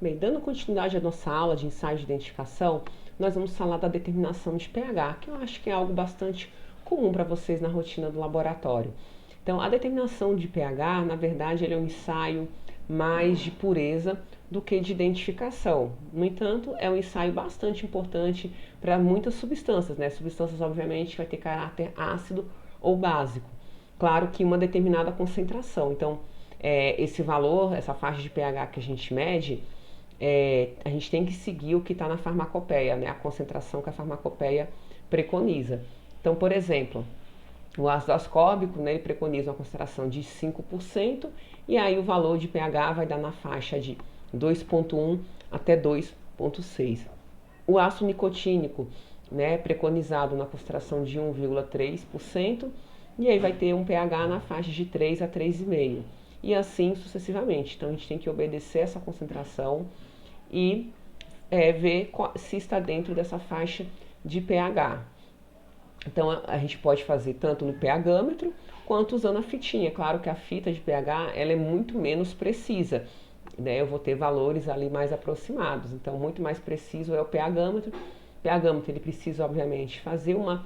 Bem, dando continuidade à nossa aula de ensaio de identificação, nós vamos falar da determinação de pH, que eu acho que é algo bastante comum para vocês na rotina do laboratório. Então, a determinação de pH, na verdade, ele é um ensaio mais de pureza do que de identificação. No entanto, é um ensaio bastante importante para muitas substâncias, né? Substâncias, obviamente, vai ter caráter ácido ou básico. Claro que uma determinada concentração. Então, esse valor, essa faixa de pH que a gente mede, a gente tem que seguir o que está na farmacopeia, né? A concentração que a farmacopeia preconiza. Então, por exemplo, o ácido ascórbico, né, ele preconiza uma concentração de 5%, e aí o valor de pH vai dar na faixa de 2,1 até 2,6. O ácido nicotínico, né, preconizado na concentração de 1,3%, e aí vai ter um pH na faixa de 3 a 3,5. E assim sucessivamente. Então a gente tem que obedecer essa concentração e ver se está dentro dessa faixa de pH. Então a gente pode fazer tanto no pHmetro quanto usando a fitinha. Claro que a fita de pH ela é muito menos precisa, né? Eu vou ter valores ali mais aproximados. Então muito mais preciso é o pHmetro. O pHmetro ele precisa obviamente fazer uma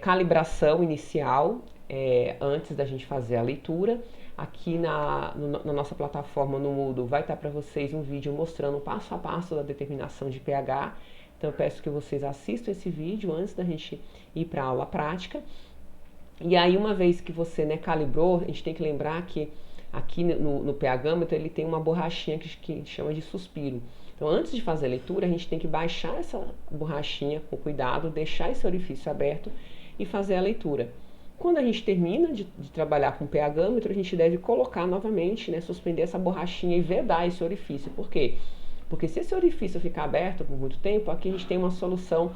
calibração inicial antes da gente fazer a leitura. Aqui na nossa plataforma no Moodle vai estar para vocês um vídeo mostrando passo a passo da determinação de pH. Então eu peço que vocês assistam esse vídeo antes da gente ir para a aula prática. E aí uma vez que você calibrou, a gente tem que lembrar que aqui no pHmetro ele tem uma borrachinha que chama de suspiro. Então antes de fazer a leitura a gente tem que baixar essa borrachinha com cuidado, deixar esse orifício aberto e fazer a leitura. Quando a gente termina de trabalhar com o pHmetro, a gente deve colocar novamente, né, suspender essa borrachinha e vedar esse orifício. Por quê? Porque se esse orifício ficar aberto por muito tempo, aqui a gente tem uma solução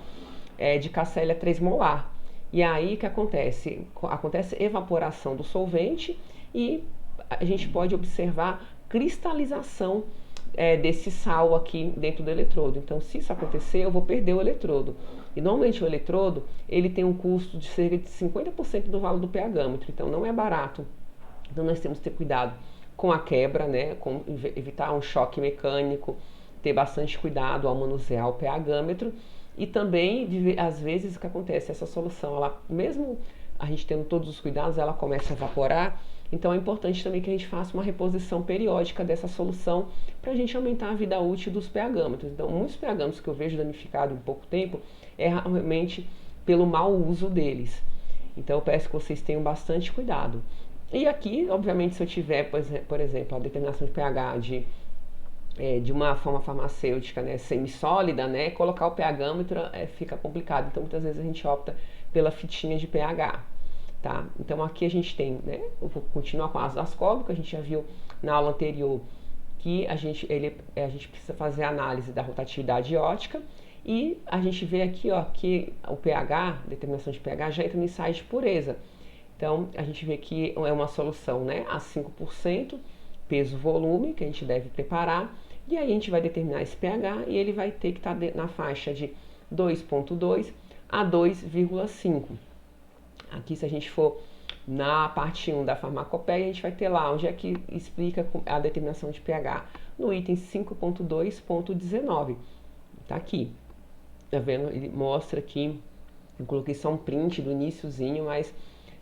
de KCl 3 molar. E aí o que acontece? Acontece evaporação do solvente e a gente pode observar cristalização desse sal aqui dentro do eletrodo. Então, se isso acontecer, eu vou perder o eletrodo. E normalmente o eletrodo ele tem um custo de cerca de 50% do valor do pHmetro, então não é barato. Então nós temos que ter cuidado com a quebra, né? Com evitar um choque mecânico, ter bastante cuidado ao manusear o pHmetro. E também, às vezes, o que acontece? Essa solução, ela, mesmo a gente tendo todos os cuidados, ela começa a evaporar. Então é importante também que a gente faça uma reposição periódica dessa solução para a gente aumentar a vida útil dos pHmetros. Então, muitos pHmetros que eu vejo danificados em pouco tempo é realmente pelo mau uso deles. Então eu peço que vocês tenham bastante cuidado. E aqui, obviamente, se eu tiver, por exemplo, a determinação de pH de uma forma farmacêutica, né, semissólida, né, colocar o pHmetro fica complicado. Então muitas vezes a gente opta pela fitinha de pH. Tá? Então aqui a gente tem, né, eu vou continuar com ácido ascórbico, a gente já viu na aula anterior que a gente precisa fazer a análise da rotatividade iótica e a gente vê aqui ó, que o pH, determinação de pH, já entra no ensaio de pureza. Então a gente vê que é uma solução, né, a 5%, peso-volume, que a gente deve preparar, e aí a gente vai determinar esse pH e ele vai ter que estar na faixa de 2,2 a 2,5. Aqui, se a gente for na parte 1 da farmacopeia, a gente vai ter lá onde é que explica a determinação de pH, no item 5.2.19. Tá aqui. Tá vendo? Ele mostra aqui, eu coloquei só um print do iniciozinho, mas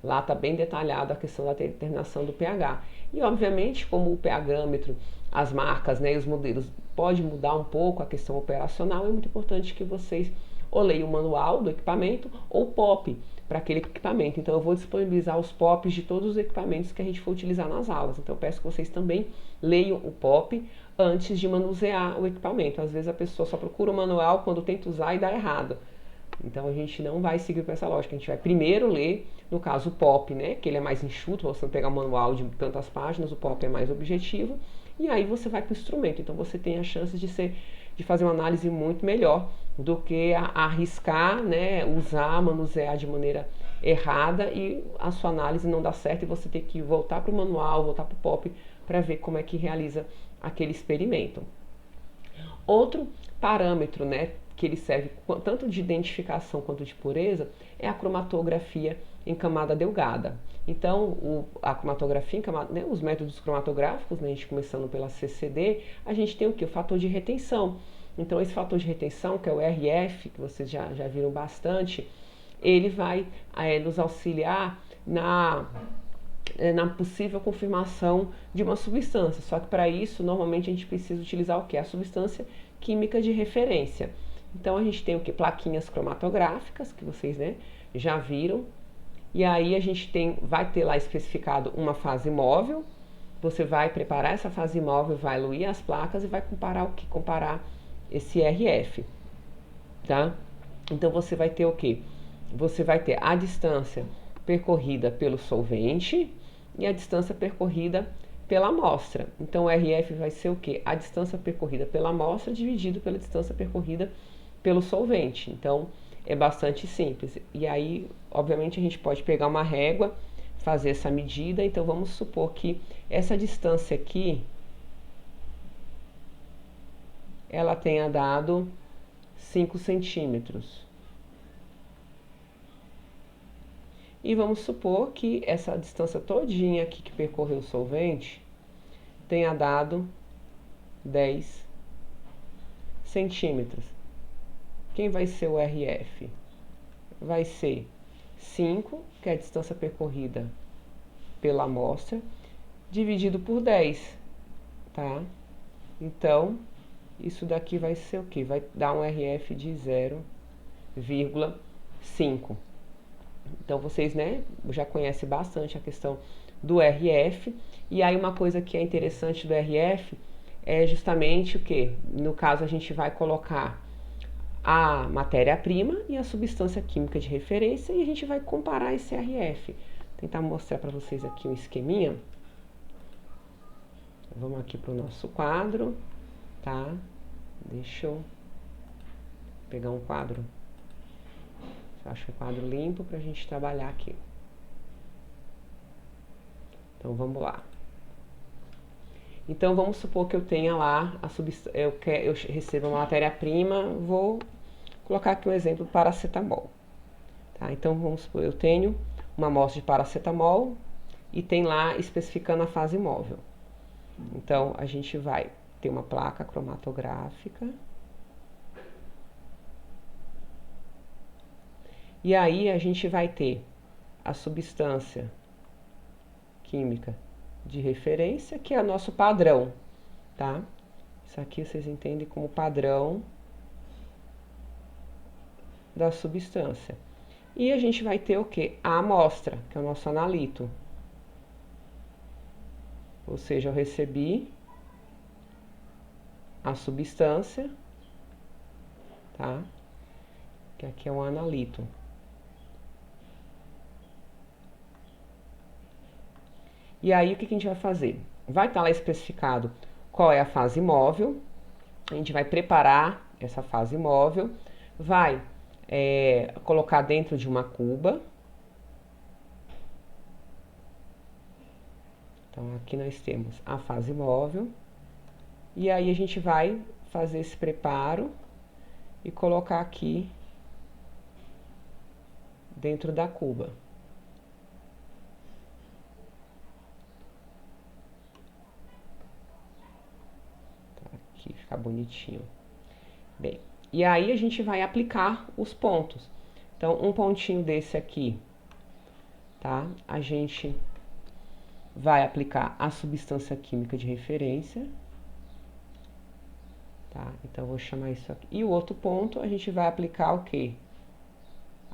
lá tá bem detalhado a questão da determinação do pH. E, obviamente, como o pHmetro, as marcas, né, e os modelos pode mudar um pouco a questão operacional, é muito importante que vocês ou leiam o manual do equipamento ou POP para aquele equipamento. Então eu vou disponibilizar os POPs de todos os equipamentos que a gente for utilizar nas aulas. Então eu peço que vocês também leiam o POP antes de manusear o equipamento. Às vezes a pessoa só procura o manual quando tenta usar e dá errado. Então a gente não vai seguir com essa lógica. A gente vai primeiro ler, no caso o POP, né, que ele é mais enxuto, você não pegar um manual de tantas páginas, o POP é mais objetivo, e aí você vai para o instrumento. Então você tem a chance de fazer uma análise muito melhor do que arriscar, né, usar, manusear de maneira errada e a sua análise não dá certo e você ter que voltar para o manual, voltar para o POP para ver como é que realiza aquele experimento. Outro parâmetro, né, que ele serve tanto de identificação quanto de pureza é a cromatografia em camada delgada. Então, a cromatografia em camada, né, os métodos cromatográficos, né, a gente começando pela CCD, a gente tem o que? O fator de retenção. Então, esse fator de retenção, que é o RF, que vocês já viram bastante, ele vai nos auxiliar na possível confirmação de uma substância. Só que para isso, normalmente a gente precisa utilizar o que? A substância química de referência. Então a gente tem o que? Plaquinhas cromatográficas, que vocês, né, já viram. E aí a gente vai ter lá especificado uma fase móvel. Você vai preparar essa fase móvel, vai eluir as placas e vai comparar o que? Comparar esse RF, tá? Então você vai ter o que? Você vai ter a distância percorrida pelo solvente e a distância percorrida pela amostra. Então o RF vai ser o que? A distância percorrida pela amostra dividido pela distância percorrida pelo solvente. Então é bastante simples. E aí, obviamente, a gente pode pegar uma régua, fazer essa medida. Então vamos supor que essa distância aqui ela tenha dado 5 centímetros. E vamos supor que essa distância todinha aqui que percorreu o solvente tenha dado 10 centímetros. Quem vai ser o RF? Vai ser 5, que é a distância percorrida pela amostra, dividido por 10, tá? Então, isso daqui vai ser o quê? Vai dar um RF de 0,5. Então, vocês, né, já conhecem bastante a questão do RF. E aí, uma coisa que é interessante do RF é justamente o que? No caso, a gente vai colocar a matéria-prima e a substância química de referência e a gente vai comparar esse RF. Vou tentar mostrar para vocês aqui um esqueminha. Vamos aqui para o nosso quadro, tá? Deixa eu pegar um quadro. Acho um quadro limpo para a gente trabalhar aqui. Então vamos lá. Então vamos supor que eu tenha lá eu recebo uma matéria-prima, vou colocar aqui um exemplo, paracetamol. Tá? Então vamos supor, eu tenho uma amostra de paracetamol e tem lá especificando a fase móvel. Então a gente vai ter uma placa cromatográfica. E aí a gente vai ter a substância química de referência, que é o nosso padrão, tá? Isso aqui vocês entendem como padrão da substância. E a gente vai ter o que? A amostra, que é o nosso analito. Ou seja, eu recebi a substância, tá? Que aqui é um analito. E aí, o que a gente vai fazer? Vai estar lá especificado qual é a fase móvel. A gente vai preparar essa fase móvel, vai colocar dentro de uma cuba. Então, aqui nós temos a fase móvel. E aí, a gente vai fazer esse preparo e colocar aqui dentro da cuba. Aqui, ficar bonitinho. Bem, e aí a gente vai aplicar os pontos. Então, um pontinho desse aqui, tá? A gente vai aplicar a substância química de referência, tá? Então, vou chamar isso aqui. E o outro ponto, a gente vai aplicar o quê?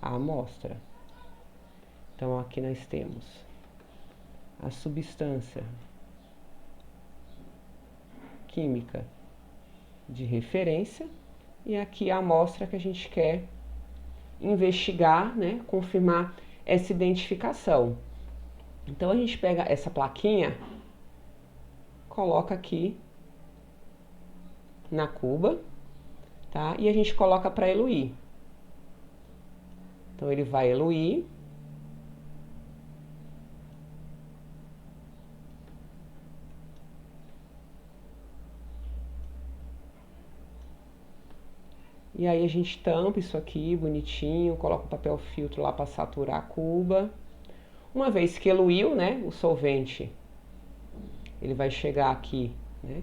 A amostra. Então, aqui nós temos a substância química de referência e aqui a amostra que a gente quer investigar, né, confirmar essa identificação. Então a gente pega essa plaquinha, coloca aqui na cuba, tá? E a gente coloca para eluir. Então ele vai eluir. E aí a gente tampa isso aqui bonitinho, coloca o papel filtro lá para saturar a cuba. Uma vez que eluiu, né, o solvente, ele vai chegar aqui, né,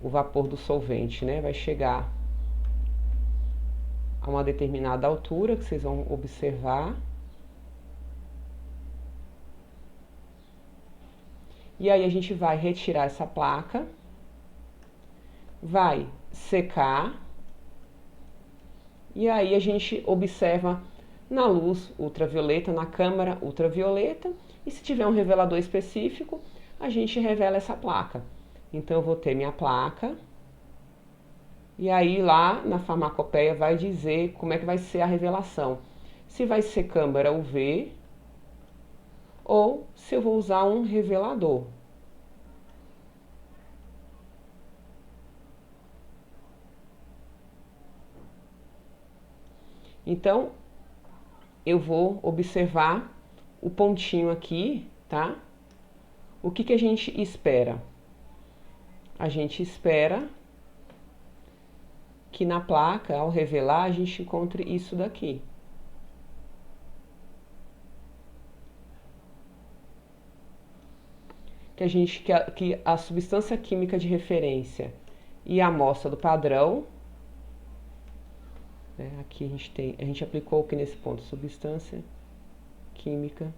o vapor do solvente, né, vai chegar a uma determinada altura que vocês vão observar. E aí a gente vai retirar essa placa, vai secar, e aí a gente observa na luz ultravioleta, na câmara ultravioleta, e se tiver um revelador específico, a gente revela essa placa. Então eu vou ter minha placa, e aí lá na farmacopeia vai dizer como é que vai ser a revelação. Se vai ser câmara UV, ou se eu vou usar um revelador. Então, eu vou observar o pontinho aqui, tá? O que que a gente espera? A gente espera que na placa, ao revelar, a gente encontre isso daqui. Que a substância química de referência e a amostra do padrão, né, aqui a gente aplicou aqui nesse ponto, substância química.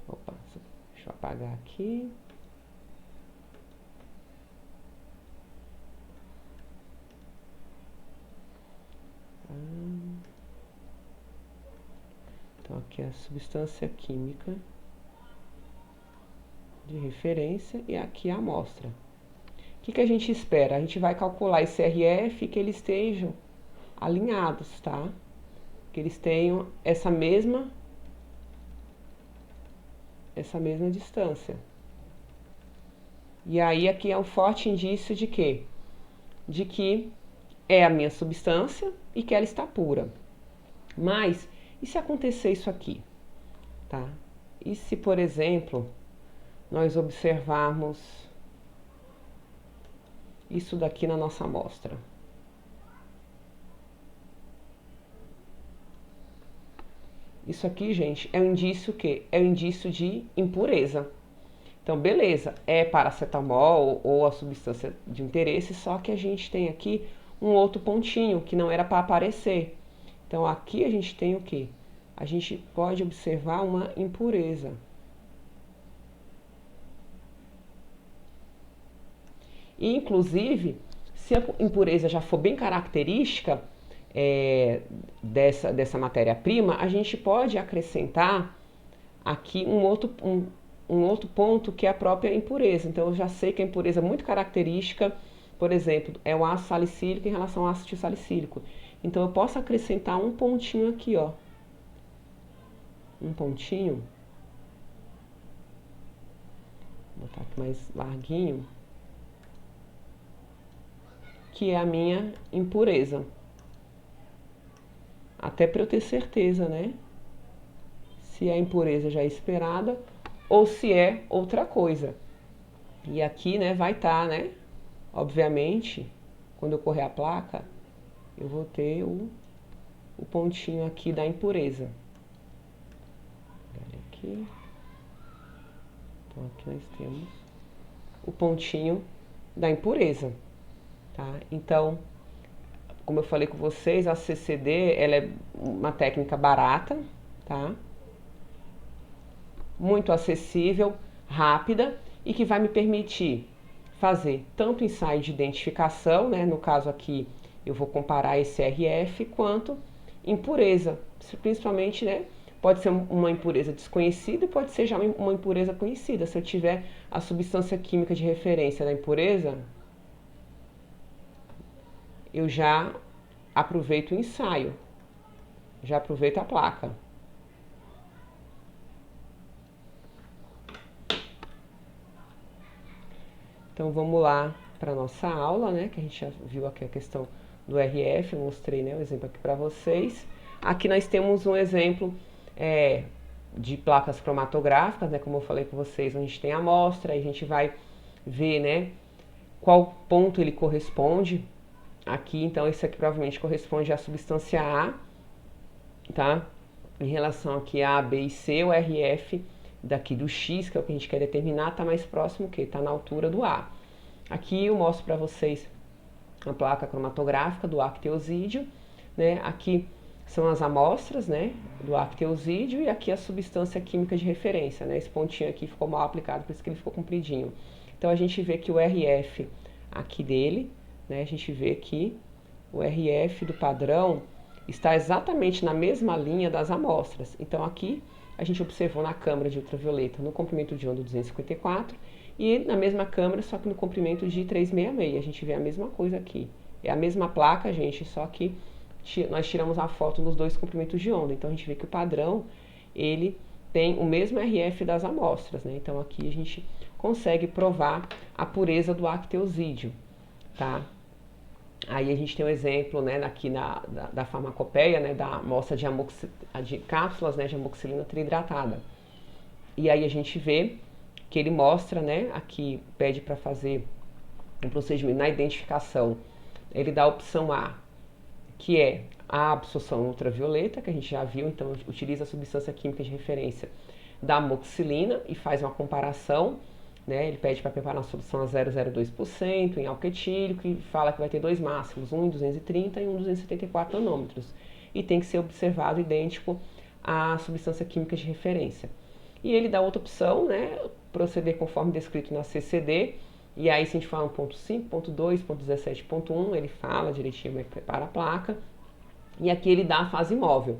Opa, deixa eu apagar aqui. Então aqui é a substância química de referência e aqui a amostra. O que que a gente espera? A gente vai calcular esse RF, que eles estejam alinhados, tá? Que eles tenham essa mesma distância. E aí aqui é um forte indício de quê? De que é a minha substância e que ela está pura. Mas, e se acontecer isso aqui? Tá? E se, por exemplo, nós observarmos isso daqui na nossa amostra? Isso aqui, gente, é um indício que é um indício de impureza. Então, beleza, é paracetamol ou a substância de interesse, só que a gente tem aqui um outro pontinho que não era para aparecer. Então, aqui a gente tem o quê? A gente pode observar uma impureza. E, inclusive, se a impureza já for bem característica dessa matéria-prima, a gente pode acrescentar aqui um outro ponto que é a própria impureza. Então, eu já sei que a impureza é muito característica, por exemplo, é o ácido salicílico em relação ao ácido salicílico. Então, eu posso acrescentar um pontinho aqui, ó. Um pontinho. Vou botar aqui mais larguinho. Que é a minha impureza. Até para eu ter certeza, né? Se a impureza já é esperada ou se é outra coisa. E aqui, né, vai estar, né? Obviamente, quando eu correr a placa, eu vou ter o pontinho aqui da impureza. Olha aqui. Então, aqui nós temos o pontinho da impureza, tá? Então, como eu falei com vocês, a CCD, ela é uma técnica barata, tá? Muito acessível, rápida e que vai me permitir fazer tanto ensaio de identificação, né? No caso aqui, eu vou comparar esse RF, quanto impureza, principalmente, né? Pode ser uma impureza desconhecida e pode ser já uma impureza conhecida. Se eu tiver a substância química de referência da impureza, eu já aproveito o ensaio, já aproveito a placa. Então vamos lá para a nossa aula, né? Que a gente já viu aqui a questão do RF, eu mostrei, né, o exemplo aqui para vocês. Aqui nós temos um exemplo de placas cromatográficas, né? Como eu falei com vocês, a gente tem a amostra, aí a gente vai ver, né, qual ponto ele corresponde Aqui, então, isso aqui provavelmente corresponde à substância A, tá? Em relação aqui a B e C, o RF daqui do X, que é o que a gente quer determinar, está mais próximo o quê? Está na altura do A. Aqui eu mostro para vocês a placa cromatográfica do acteosídeo, né? Aqui são as amostras, né, do acteosídeo, e aqui a substância química de referência, né? Esse pontinho aqui ficou mal aplicado, por isso que ele ficou compridinho. Então a gente vê que o RF aqui dele, né, a gente vê que o RF do padrão está exatamente na mesma linha das amostras. Então aqui a gente observou na câmara de ultravioleta no comprimento de onda 254 e na mesma câmara, só que no comprimento de 366. A gente vê a mesma coisa aqui. É a mesma placa, gente, só que nós tiramos a foto nos dois comprimentos de onda. Então a gente vê que o padrão, ele tem o mesmo RF das amostras, né? Então aqui a gente consegue provar a pureza do acteosídeo, tá? Aí a gente tem um exemplo, né, aqui da farmacopeia, né, da amostra de cápsulas, né, de amoxicilina trihidratada. E aí a gente vê que ele mostra, né, aqui pede para fazer um procedimento na identificação. Ele dá a opção A, que é a absorção ultravioleta, que a gente já viu, então utiliza a substância química de referência da amoxicilina e faz uma comparação, né? Ele pede para preparar uma solução a 0,02% em álcool etílico e fala que vai ter dois máximos, um em 230 e um em 274 nanômetros. E tem que ser observado idêntico à substância química de referência. E ele dá outra opção, né? Proceder conforme descrito na CCD. E aí, se a gente fala 1.5, 1.2, 1.17.1, ele fala direitinho como é que prepara a placa. E aqui ele dá a fase móvel,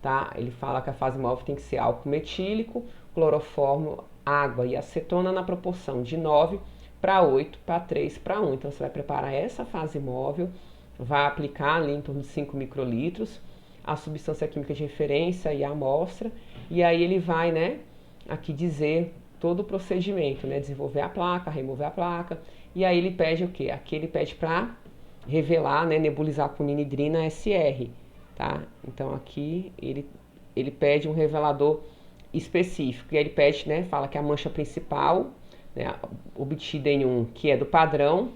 tá? Ele fala que a fase móvel tem que ser álcool metílico, cloroformo, água e acetona na proporção de 9 para 8 para 3 para 1. Então, você vai preparar essa fase móvel, vai aplicar ali em torno de 5 microlitros, a substância química de referência e a amostra. E aí ele vai, né, aqui dizer todo o procedimento, né? Desenvolver a placa, remover a placa. E aí ele pede o quê? Aqui ele pede para revelar, né, nebulizar com ninidrina SR, tá? Então aqui ele pede um revelador específico. E aí ele pede, né, fala que a mancha principal, né, obtida em um que é do padrão,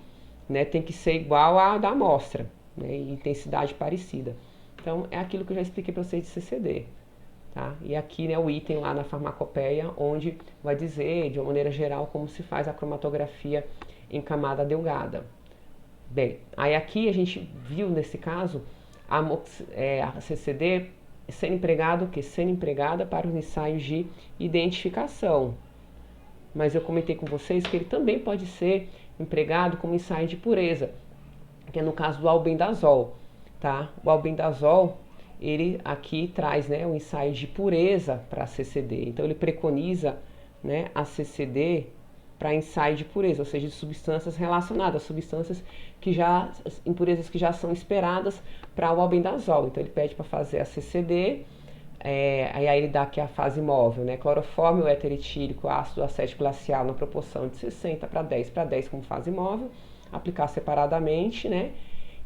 né, tem que ser igual à da amostra, né, e intensidade parecida. Então é aquilo que eu já expliquei para vocês de CCD. Tá? E aqui, né, o item lá na farmacopeia, onde vai dizer, de uma maneira geral, como se faz a cromatografia em camada delgada. Bem, aí aqui a gente viu, nesse caso, a CCD sendo empregada para os ensaios de identificação. Mas eu comentei com vocês que ele também pode ser empregado como ensaio de pureza, que é no caso do albendazol. Tá? O albendazol, ele aqui traz, né, um ensaio de pureza para a CCD. Então ele preconiza, né, a CCD para ensaio de pureza, ou seja, de substâncias relacionadas, substâncias impurezas que já são esperadas para o albendazol. Então ele pede para fazer a CCD, aí ele dá aqui a fase móvel, né, clorofórmio, o éter etílico, ácido acético glacial na proporção de 60 para 10 como fase móvel, aplicar separadamente, né,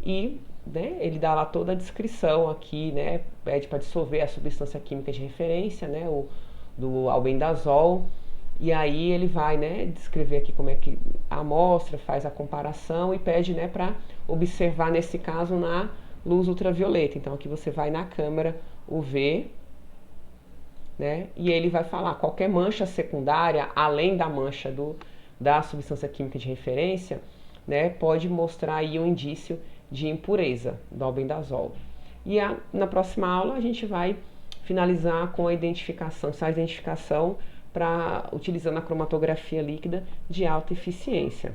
e né, ele dá lá toda a descrição aqui, né, pede para dissolver a substância química de referência, né, do albendazol, e aí ele vai, né, descrever aqui como é que a amostra faz a comparação e pede, né, para observar nesse caso na luz ultravioleta. Então aqui você vai na câmera UV, né, e ele vai falar qualquer mancha secundária, além da mancha da substância química de referência, né, pode mostrar aí um indício de impureza do albendazol. E na próxima aula a gente vai finalizar com a identificação, utilizando a cromatografia líquida de alta eficiência.